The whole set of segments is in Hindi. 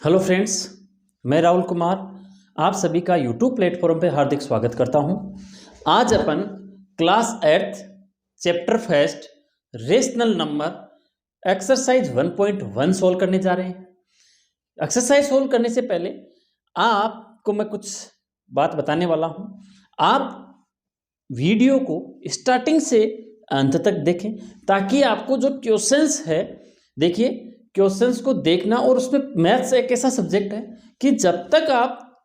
हेलो फ्रेंड्स, मैं राहुल कुमार आप सभी का यूट्यूब प्लेटफॉर्म पे हार्दिक स्वागत करता हूं। आज अपन class 8 chapter first rational number exercise 1.1 solve करने जा रहे हैं। एक्सरसाइज सोल्व करने से पहले आपको मैं कुछ बात बताने वाला हूं। आप वीडियो को स्टार्टिंग से अंत तक देखें ताकि आपको जो क्वेश्चंस है, देखिए क्वेश्चंस को देखना, और उसमें मैथ्स एक ऐसा सब्जेक्ट है कि जब तक आप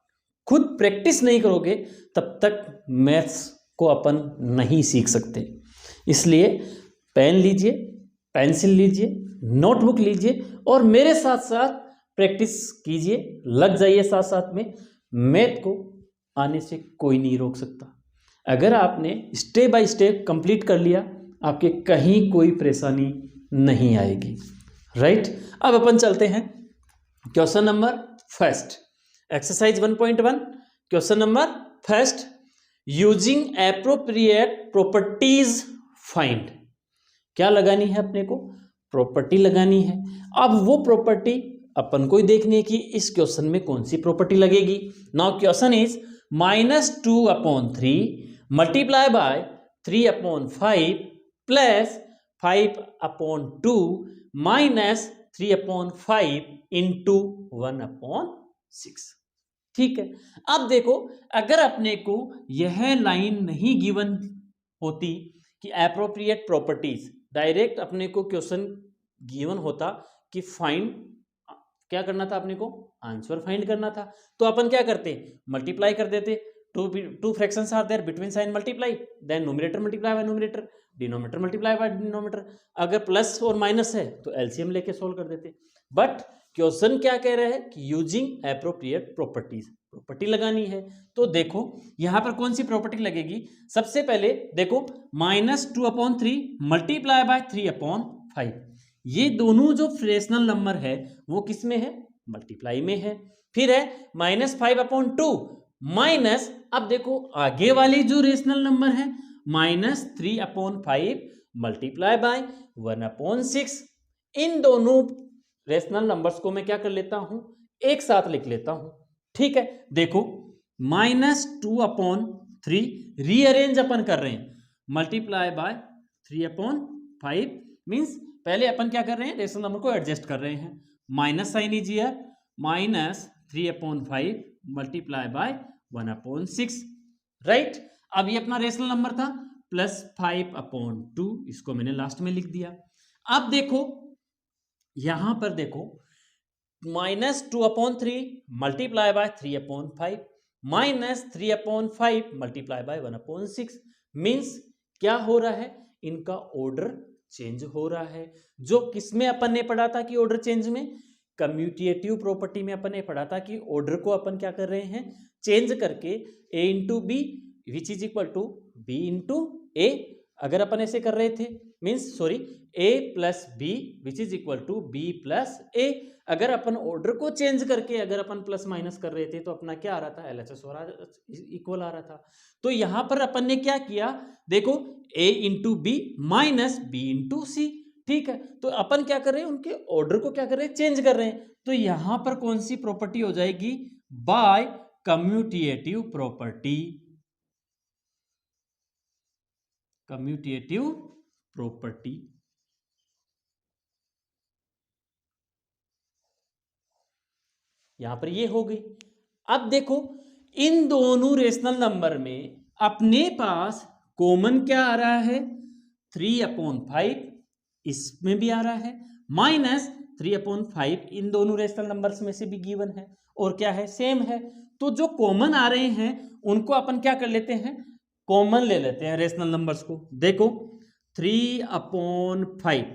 खुद प्रैक्टिस नहीं करोगे तब तक मैथ्स को अपन नहीं सीख सकते। इसलिए पेन लीजिए, पेंसिल लीजिए, नोटबुक लीजिए और मेरे साथ साथ प्रैक्टिस कीजिए, लग जाइए साथ साथ में। मैथ को आने से कोई नहीं रोक सकता। अगर आपने स्टेप बाय स्टेप कंप्लीट कर लिया, आपके कहीं कोई परेशानी नहीं आएगी। राइट, अब अपन चलते हैं question number first, exercise 1.1। Question number first, using appropriate properties find. क्या लगानी है अपने को? प्रॉपर्टी लगानी है। अब वो प्रॉपर्टी अपन को ही देखनी है कि इस क्वेश्चन में कौन सी प्रॉपर्टी लगेगी। Now question is -2/3 multiply by 3/5 plus 5/2 minus 3/5 into 1/6। ठीक है, अब देखो, अगर अपने को यह लाइन नहीं गिवन होती कि एप्रोप्रिएट प्रॉपर्टीज, डायरेक्ट अपने को क्वेश्चन गिवन होता कि फाइंड, क्या करना था अपने को? आंसर फाइंड करना था। तो अपन क्या करते? मल्टीप्लाई कर देते। Two fractions are there, between sign multiply, then numerator multiply by numerator, denominator multiply by denominator. अगर प्लस और माइनस है तो एलसीएम लेके सोल्व कर देते। बट क्वेश्चन क्या कह रहा है कि यूजिंग एप्रोप्रिएट प्रॉपर्टीज, प्रॉपर्टी लगानी है। तो देखो यहां पर कौन सी प्रॉपर्टी लगेगी। सबसे पहले देखो, -2/3 मल्टीप्लाई बाय 3/5, ये दोनों जो फ्रेक्शनल नंबर है वो किस में है? मल्टीप्लाई में है। फिर है -5/2 माइनस, अब देखो आगे वाली जो रेशनल नंबर है -3/5 मल्टीप्लाई बाय 1/6। इन दोनों रेशनल नंबर्स को मैं क्या कर लेता हूं? एक साथ लिख लेता हूं। ठीक है, देखो -2/3 रीअरेंज अपन कर रहे हैं, मल्टीप्लाई बाय 3/5 मीन्स पहले अपन क्या कर रहे हैं? रेशनल नंबर को एडजस्ट कर रहे हैं। Minus sign इजिए, -3/5 multiply by 1/6। Right, अब ये अपना रेशनल नंबर था, +5/2, इसको मैंने लास्ट में लिख दिया। अब देखो यहां पर देखो, -2/3 multiply by 3/5 minus 3/5 multiply by 1/6 means क्या हो रहा है? इनका ऑर्डर चेंज हो रहा है। जो किसमें अपन ने पढ़ा था कि ऑर्डर चेंज में? कम्यूटेटिव प्रॉपर्टी में अपन ने पढ़ा था कि ऑर्डर को अपन क्या कर रहे हैं? चेंज करके a into B which is equal to be into ए। अगर अपन ऐसे कर रहे थे means sorry, a plus B which is equal to be plus ए। अगर अपन ऑर्डर को चेंज करके अगर अपन प्लस माइनस कर रहे थे तो अपना क्या आ रहा था? एलएचएस इक्वल आ रहा था। तो यहां पर अपन ने क्या किया? देखो a into B minus B into सी। ठीक है, तो अपन क्या कर रहे हैं? उनके ऑर्डर को क्या कर रहे हैं? चेंज कर रहे हैं। तो यहां पर कौन सी प्रॉपर्टी हो जाएगी? By commutative property, commutative property. यहां पर ये हो गई। अब देखो इन दोनों रेशनल नंबर में अपने पास कॉमन क्या आ रहा है? 3/5 इसमें भी आ रहा है, माइनस 3/5 इन दोनों रेशनल नंबर्स में से भी गिवन है, और क्या है? सेम है। तो जो कॉमन आ रहे हैं उनको अपन क्या कर लेते हैं? कॉमन ले लेते हैं रेशनल नंबर्स को। देखो 3/5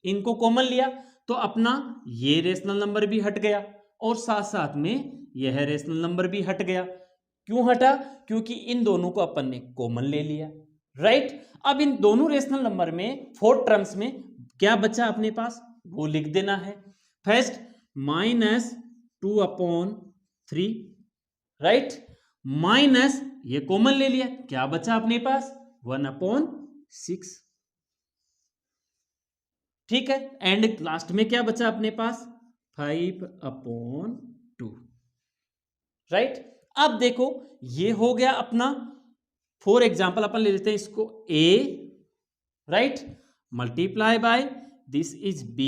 इनको कॉमन लिया तो अपना ये रेशनल नंबर भी हट गया और साथ साथ में यह रेशनल नंबर भी हट गया। क्यों हटा? क्योंकि इन दोनों को अपन ने कॉमन ले लिया। राइट, अब इन दोनों रेशनल नंबर में फोर्थ टर्म्स में क्या बचा अपने पास? वो लिख देना है। फर्स्ट -2/3, राइट, माइनस ये कॉमन ले लिया, क्या बचा अपने पास? 1/6। ठीक है, एंड लास्ट में क्या बचा अपने पास? 5/2, राइट। अब देखो ये हो गया अपना, फॉर एग्जाम्पल अपन ले लेते हैं इसको a, right, multiply by this is b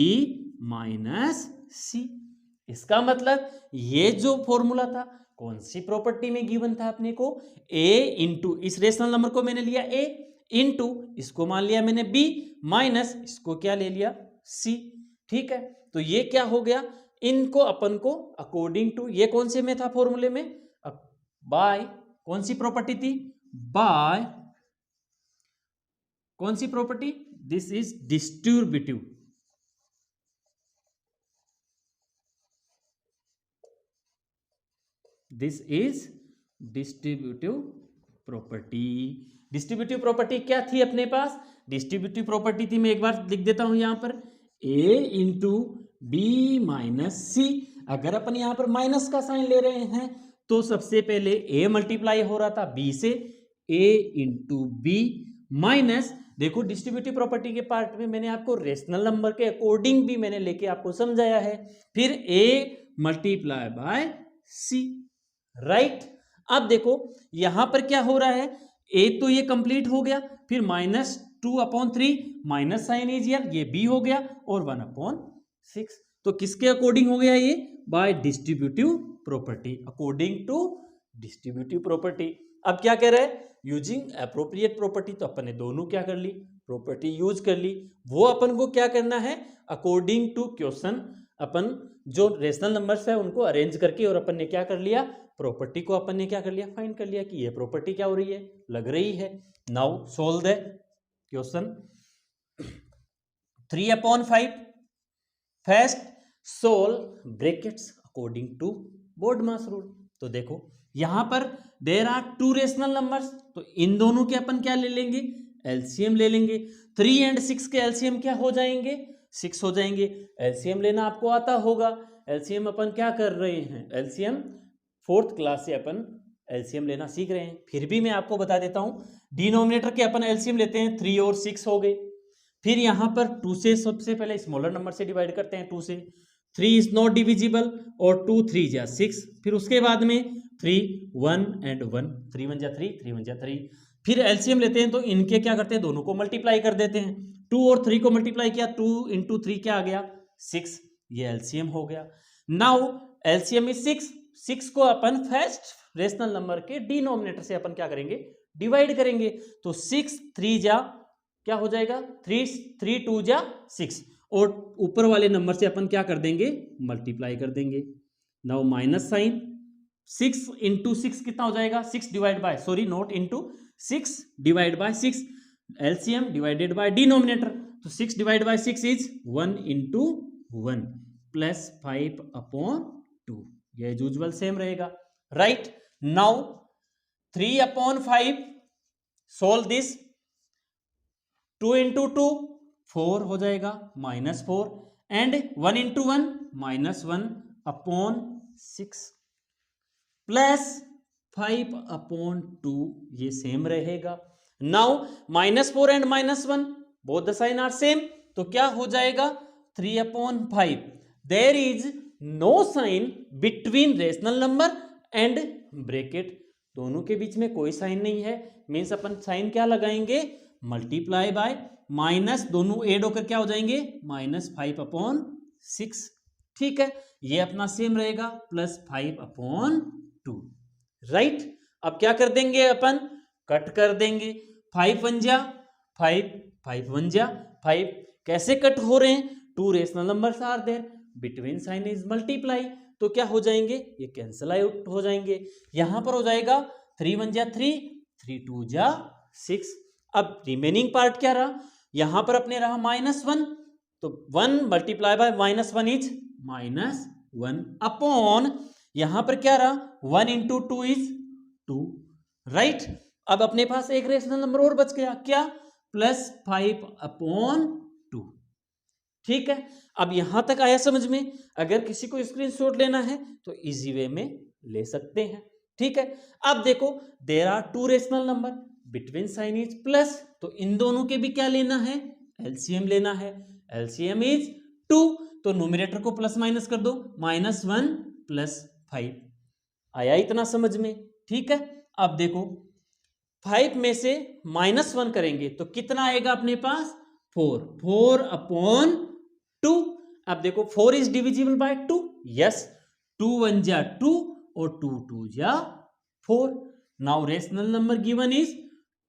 minus c। इसका मतलब ये जो फॉर्मूला था कौन सी प्रॉपर्टी में गिवन था अपने को, a इंटू इस रेशनल नंबर को मैंने लिया a इंटू इसको मान लिया मैंने b माइनस इसको क्या ले लिया c। ठीक है, तो ये क्या हो गया, इनको अपन को अकॉर्डिंग टू, ये कौन से में था फॉर्मूले में, बाय कौन सी प्रॉपर्टी थी, बाय कौन सी property, this is distributive, this is distributive property. Distributive property क्या थी अपने पास, डिस्ट्रीब्यूटिव प्रॉपर्टी थी, मैं एक बार लिख देता हूं यहां पर a इंटू बी माइनस सी। अगर अपन यहां पर माइनस का साइन ले रहे हैं तो सबसे पहले a मल्टीप्लाई हो रहा था b से, a इंटू बी माइनस, देखो डिस्ट्रीब्यूटिव प्रॉपर्टी के पार्ट में मैंने आपको रेशनल नंबर के अकॉर्डिंग भी मैंने लेके आपको समझाया है, फिर a multiply by c, right. अब देखो यहां पर क्या हो रहा है, a तो ये कंप्लीट हो गया, फिर -2/3 माइनस साइन इज हियर, ये b हो गया, और 1/6, तो किसके अकॉर्डिंग हो गया ये, by distributive property, according to distributive property. अब क्या कह रहा है, यूजिंग एप्रोप्रिएट प्रॉपर्टी, तो अपन ने दोनों क्या कर ली, प्रॉपर्टी यूज कर ली। वो अपन को क्या करना है, अकॉर्डिंग टू क्वेश्चन अपन जो रेशनल नंबर्स है उनको अरेंज करके, और अपन ने क्या कर लिया, प्रॉपर्टी को अपन ने क्या कर लिया, फाइंड कर लिया कि ये प्रॉपर्टी क्या हो रही है, लग रही है। Now solve the question. 3/5 first solve brackets according to बोर्डमास rule. तो देखो यहां पर there are two rational numbers, तो इन दोनों के अपन क्या ले लेंगे, एलसीएम ले लेंगे। 3 और 6 के एलसीएम क्या हो जाएंगे, 6 हो जाएंगे। एलसीएम लेना आपको आता होगा, एलसीएम अपन क्या कर रहे हैं, एलसीएम 4th क्लास से अपन एलसीएम लेना सीख रहे हैं। फिर भी मैं आपको बता देता हूं, डिनोमिनेटर के अपन एलसीएम लेते हैं, 3 और 6 हो गए। फिर यहां पर 2 से सबसे पहले स्मॉलर नंबर से डिवाइड करते हैं, 2 से, 3 इज नॉट डिविजिबल, और 2 3 जा 6, फिर उसके बाद में 3 1 and 1, 3 1 जा 3, 3 1 जा 3। फिर एलसीएम लेते हैं तो इनके क्या करते हैं, दोनों को मल्टीप्लाई कर देते हैं। 2 और 3 को मल्टीप्लाई किया, 2 इंटू 3 क्या आ गया, 6, ये एलसीएम हो गया। नाउ एलसीएम इज 6 को अपन फर्स्ट रेशनल नंबर के डिनोमिनेटर से अपन क्या करेंगे, डिवाइड करेंगे। तो 6 3 जा क्या हो जाएगा, 3 2 जा 6, और ऊपर वाले नंबर से अपन क्या कर देंगे, मल्टीप्लाई कर देंगे। नाउ माइनस साइन, 6 इंटू 6 कितना हो जाएगा, 6 divide by, sorry not into, 6 divide by 6, LCM divided by denominator, तो 6 divide by 6 is 1 into 1 plus 5/2, ये यूजुअल सेम रहेगा, right. Now 3/5 solve this, 2 into 2 4 हो जाएगा, -4, एंड 1 इंटू 1 -1/6 प्लस 5/2, ये सेम रहेगा। Now -4 and -1 both the sign are same, तो क्या हो जाएगा, 3/5, there is no sign between rational number and bracket, दोनों के बीच में कोई साइन नहीं है, मीन्स अपन साइन क्या लगाएंगे, मल्टीप्लाई बाय, माइनस दोनों एड होकर क्या हो जाएंगे, -5/6, ठीक है, ये अपना सेम रहेगा, प्लस 5/2, राइट। अब क्या कर देंगे अपन, कट कर देंगे, 5 1 जा 5, 5 1 जा 5, कैसे कट हो रहे हैं, 2 rational numbers are there, between sign is multiply, तो क्या हो जाएंगे, ये कैंसिल आउट हो जाएंगे। यहां पर हो जाएगा 3 1 जा 3, 3 2 जा 6। अब रिमेनिंग पार्ट क्या रहा, यहां पर अपने रहा -1, तो 1 मल्टीप्लाई बाय -1 इज -1 अपॉन, यहां पर क्या रहा, 1 इंटू 2 इज 2, राइट। अब अपने पास एक रेशनल नंबर और बच गया, क्या, +5/2, ठीक है। अब यहां तक आया समझ में, अगर किसी को स्क्रीनशॉट लेना है तो इजी वे में ले सकते हैं, ठीक है। अब देखो there are 2 rational number, between sign is plus, तो इन दोनों के भी क्या लेना है, एलसीएम लेना है, एलसीएम इज 2, तो न्यूमरेटर को प्लस माइनस कर दो, -1 + 5। आया इतना समझ में? ठीक है। अब देखो 5 में से -1 करेंगे तो कितना आएगा अपने पास? 4/2। अब देखो 4 इज डिविजिबल बाय 2। यस, 2 1 जा 2 और 2 2 जा 4। Now rational number given is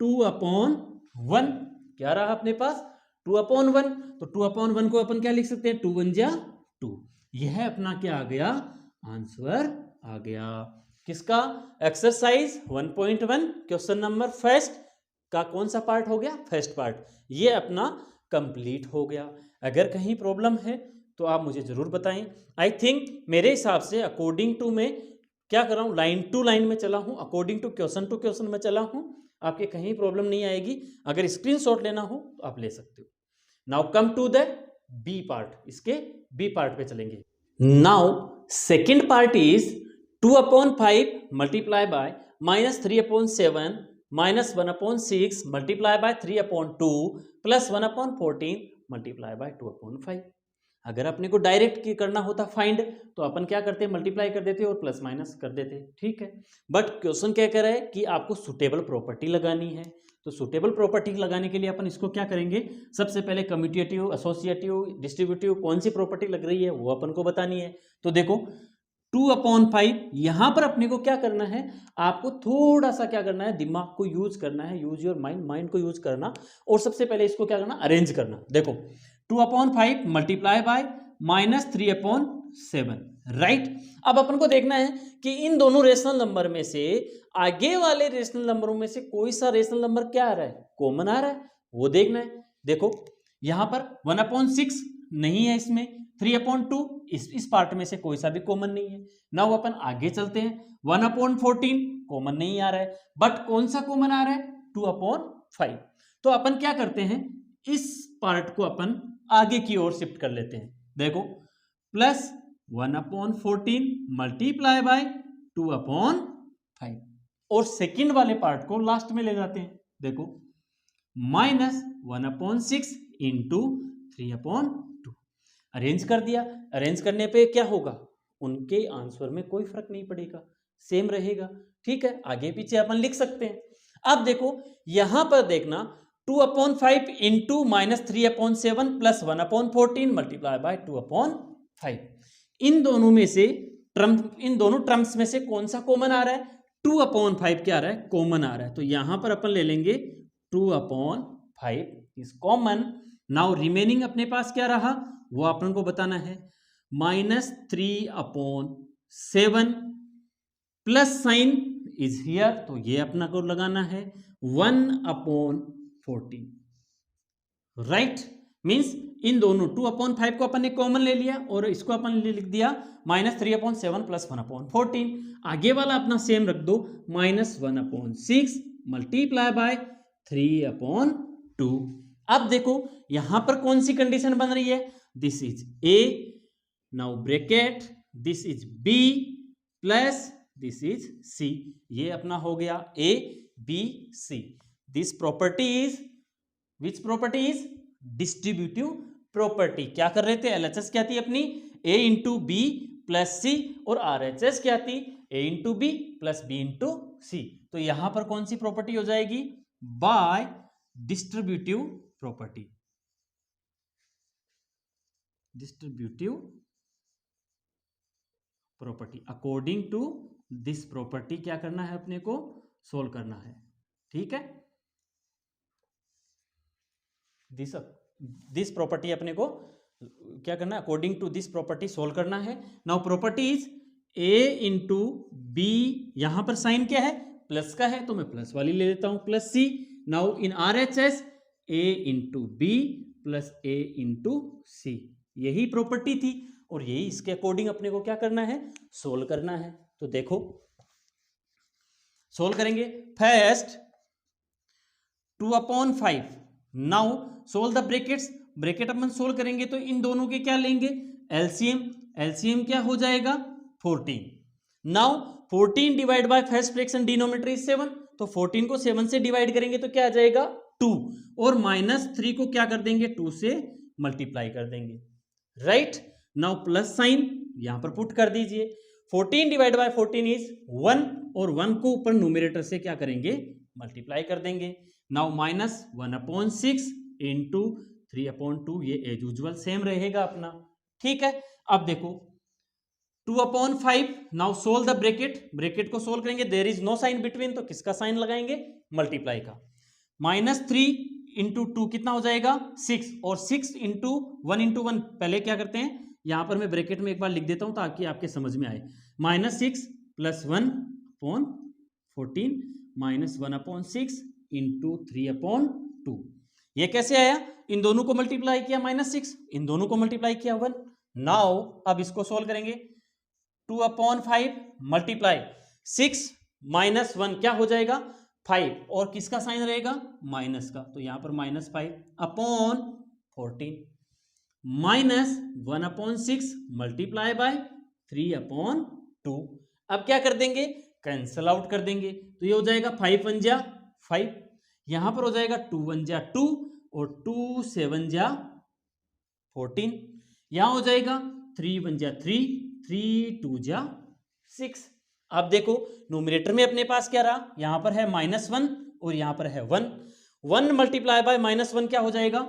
2/1। क्या रहा अपने पास? 2/1। तो 2/1 को अपन क्या लिख सकते हैं? 2 1 जा 2। यह अपना क्या आ गया? आंसर आ गया। किसका? एक्सरसाइज 1.1 क्वेश्चन नंबर फर्स्ट का कौन सा पार्ट हो गया? First part. ये अपना कंप्लीट हो गया। अगर कहीं प्रॉब्लम है तो आप मुझे जरूर बताएं। आई थिंक मेरे हिसाब से अकॉर्डिंग टू मैं क्या कर रहा हूँ, लाइन टू लाइन में चला हूँ, अकॉर्डिंग टू क्वेश्चन में चला हूँ। आपके कहीं प्रॉब्लम नहीं आएगी। अगर स्क्रीनशॉट लेना हो तो आप ले सकते हो। Now come to the B part. इसके बी पार्ट पे चलेंगे। Now second part is 2/5 multiply by -3/7 -1/6 multiply by 3/2 plus 1/14 multiply by 2/5। अगर अपने को डायरेक्ट करना होता फाइंड तो अपन क्या करते? मल्टीप्लाई कर देते और प्लस माइनस कर देते। ठीक है, बट क्वेश्चन क्या कह रहा है कि आपको सुटेबल प्रॉपर्टी लगानी है। तो सुटेबल प्रॉपर्टी लगाने के लिए अपन इसको क्या करेंगे? सबसे पहले कम्यूटेटिव, एसोसिएटिव, डिस्ट्रीब्यूटिव कौन सी प्रॉपर्टी लग रही है वो अपन को बतानी है। तो देखो 2/5 यहां पर अपने को क्या करना है? आपको थोड़ा सा क्या करना है? दिमाग को यूज करना है। यूज योर माइंड, माइंड को यूज करना। और सबसे पहले इसको क्या करना? अरेंज करना। देखो 2/5 मल्टीप्लाई बाय -3/7, राइट। अब अपन को देखना है कि इन दोनों रेशनल नंबर में से आगे वाले रेशनल नंबरों में से कोई सा रेशनल नंबर क्या आ रहा है? कॉमन आ रहा है, वो देखना है। देखो यहां पर 1/6 नहीं है, इसमें 3/2 इस पार्ट में से कोई सा भी कॉमन नहीं है। नाउ अपन आगे चलते हैं। 1/14 कॉमन नहीं आ रहा है, बट कौन सा कॉमन आ रहा है? 2/5। तो अपन क्या करते हैं? इस पार्ट को अपन आगे की ओर शिफ्ट कर लेते हैं। देखो प्लस 1/14 मल्टीप्लाई बाय 2/5 और सेकंड वाले पार्ट को लास्ट में ले जाते हैं। देखो -1/6 इंटू 3/2 अरेंज कर दिया। अरेंज करने पे क्या होगा? उनके आंसर में कोई फर्क नहीं पड़ेगा, सेम रहेगा। ठीक है, आगे पीछे अपन लिख सकते हैं। अब देखो यहां पर देखना 2/5 इंटू -3/7 प्लस 1/14 मल्टीप्लाई बाय 2/5। इन दोनों में से इन दोनों टर्म्स में से कौन सा कॉमन आ रहा है? 2/5 क्या आ रहा है? कॉमन आ रहा है। तो यहां पर अपन ले लेंगे 2/5 इज कॉमन। नाउ रिमेनिंग अपने पास क्या रहा वो अपन को बताना है। -3/7 प्लस साइन इज हियर, तो ये अपना को लगाना है 1/14, राइट। मींस इन दोनों 2/5 को अपन ने कॉमन ले लिया और इसको अपन लिख दिया -3/7 प्लस 1/14। आगे वाला अपना सेम रख दो, -1/6 मल्टीप्लाई बाय 3/2। अब देखो यहां पर कौन सी कंडीशन बन रही है? This is a, now bracket, this is B plus this is सी। ये अपना हो गया A B C. This property is which property is? Distributive property. क्या कर रहे थे? एलएचएस क्या थी अपनी? ए इंटू बी प्लस सी, और आरएचएस क्या थी? ए into B plus B into सी। तो यहां पर कौन सी प्रॉपर्टी हो जाएगी? Bye distributive property. Distributive property according to this property क्या करना है? अपने को सोल्व करना है। ठीक है, दिस प्रॉपर्टी अपने को क्या करना है? According to this property solve करना है। Now property is A into B, यहां पर साइन क्या है? प्लस का है तो मैं प्लस वाली ले लेता हूं, plus C. Now in RHS A into B plus A into सी, यही प्रॉपर्टी थी और यही इसके अकॉर्डिंग अपने को क्या करना है? सोल्व करना है। तो देखो सोल्व करेंगे। First 2/5, now solve the brackets. Bracket upon solve करेंगे तो इन दोनों के क्या लेंगे? एलसीएम। एलसीएम क्या हो जाएगा? 14। Now 14 divide by first fraction denominator is 7, तो 14 को 7 से डिवाइड करेंगे तो क्या आ जाएगा? 2, और -3 को क्या कर देंगे? 2 से मल्टीप्लाई कर देंगे, राइट। नाउ प्लस साइन यहां पर पुट कर दीजिए। 14 डिवाइड बाय 14 इज 1 और 1 को ऊपर न्यूमरेटर से क्या करेंगे, मल्टीप्लाई कर देंगे। नाउ माइनस 1/6 इंटू 3/2, ये एज यूजुअल सेम रहेगा अपना। ठीक है, अब देखो 2/5, now solve the bracket, bracket को सोल्व करेंगे, there is no sign between, तो किसका साइन लगाएंगे, मल्टीप्लाई का। -3 इंटू 2 कितना हो जाएगा 6, और 6 इंटू 1 पहले क्या करते हैं, यहां पर मैं ब्रैकेट में एक बार लिख देता हूं ताकि आपके समझ में आए। -6 + 1/14 -1/6 इंटू 3/2, ये कैसे आया, इन दोनों को मल्टीप्लाई किया -6, इन दोनों को मल्टीप्लाई किया 1। नाउ अब इसको सोल्व करेंगे, 2/5 मल्टीप्लाई 6 - 1 क्या हो जाएगा 5, और किसका साइन रहेगा, माइनस का, तो यहां पर -5/14 -1/6 मल्टीप्लाई बाय 3/2। अब क्या कर देंगे, कैंसल आउट कर देंगे, तो ये हो जाएगा 5 1 जा 5, यहां पर हो जाएगा 2 1 जा 2 और 2 7 जा 14, यहां हो जाएगा 3 1 जा 3 3 2 जा 6। अब देखो न्यूमरेटर में अपने पास क्या रहा, यहां पर है -1 और यहां पर है 1, 1 मल्टीप्लाई बाय -1 क्या हो जाएगा,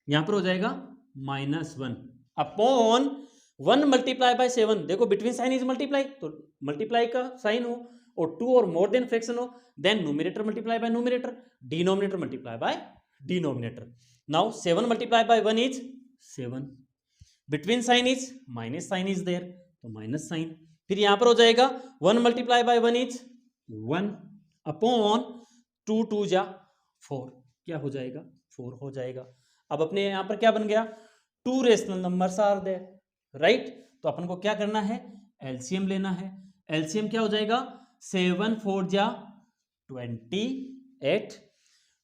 यहां पर हो जाएगा -1 अपॉन 1 मल्टीप्लाई बाय 7, देखो बिटवीन साइन इज मल्टीप्लाई, तो मल्टीप्लाई का साइन हो और 2 और मोर देन फ्रैक्शन हो, then numerator multiply by numerator, denominator multiply by denominator. Now 7 multiply by 1 is 7, between sign is minus sign is there, तो माइनस साइन, फिर यहां पर हो जाएगा 1 मल्टीप्लाई बाय 1 इज 1 अपॉन 2 2 जा 4, क्या हो जाएगा 4 हो जाएगा। अब अपने यहां पर क्या बन गया, 2 rational numbers are there, right, तो अपन को क्या करना है, एलसीएम लेना है। एलसीएम क्या हो जाएगा, 7 4 जा 28,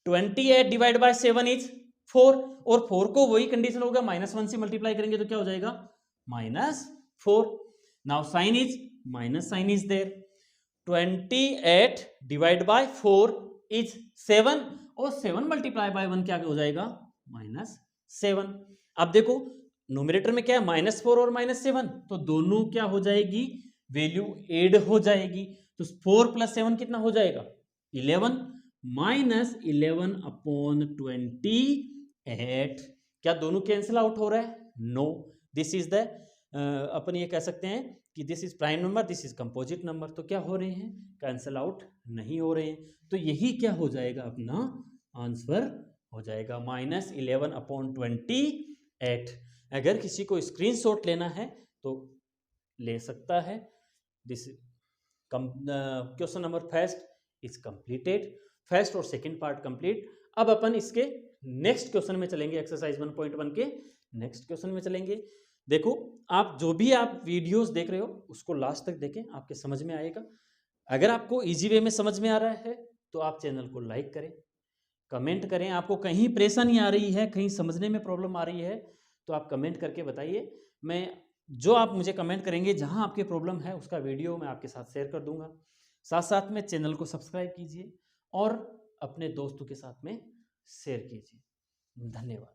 28 डिवाइड बाय 7 इज 4, और 4 को वही कंडीशन होगा -1 से मल्टीप्लाई करेंगे तो क्या हो जाएगा -4। Now sign is minus sign is there, 28 divide by 4 is 7, और 7 मल्टीप्लाई बाय 1 क्या हो जाएगा -7। अब देखो न्यूमरेटर में क्या है -4 और -7, तो दोनों क्या हो जाएगी, वैल्यू ऐड हो जाएगी, तो 4 + 7 कितना हो जाएगा 11, -11/28, क्या दोनों कैंसिल आउट हो रहा है, नो, दिस इज द अपन ये कह सकते हैं कि this is prime number, this is composite number, तो क्या हो रहे हैं, कैंसिल आउट नहीं हो रहे हैं, तो यही क्या हो जाएगा, अपना आंसर हो जाएगा -11/28। अगर किसी को स्क्रीनशॉट लेना है तो ले सकता है। This question number first is completed, first और सेकंड पार्ट कंप्लीट। अब अपन इसके नेक्स्ट क्वेश्चन में चलेंगे, एक्सरसाइज 1.1 के नेक्स्ट क्वेश्चन में चलेंगे। देखो आप जो भी आप वीडियोस देख रहे हो उसको लास्ट तक देखें, आपके समझ में आएगा। अगर आपको इजी वे में समझ में आ रहा है तो आप चैनल को लाइक करें, कमेंट करें, आपको कहीं परेशानी आ रही है, कहीं समझने में प्रॉब्लम आ रही है तो आप कमेंट करके बताइए। मैं जो आप मुझे कमेंट करेंगे जहां आपकी प्रॉब्लम है उसका वीडियो मैं आपके साथ शेयर कर दूंगा। साथ साथ में चैनल को सब्सक्राइब कीजिए और अपने दोस्तों के साथ में शेयर कीजिए। धन्यवाद।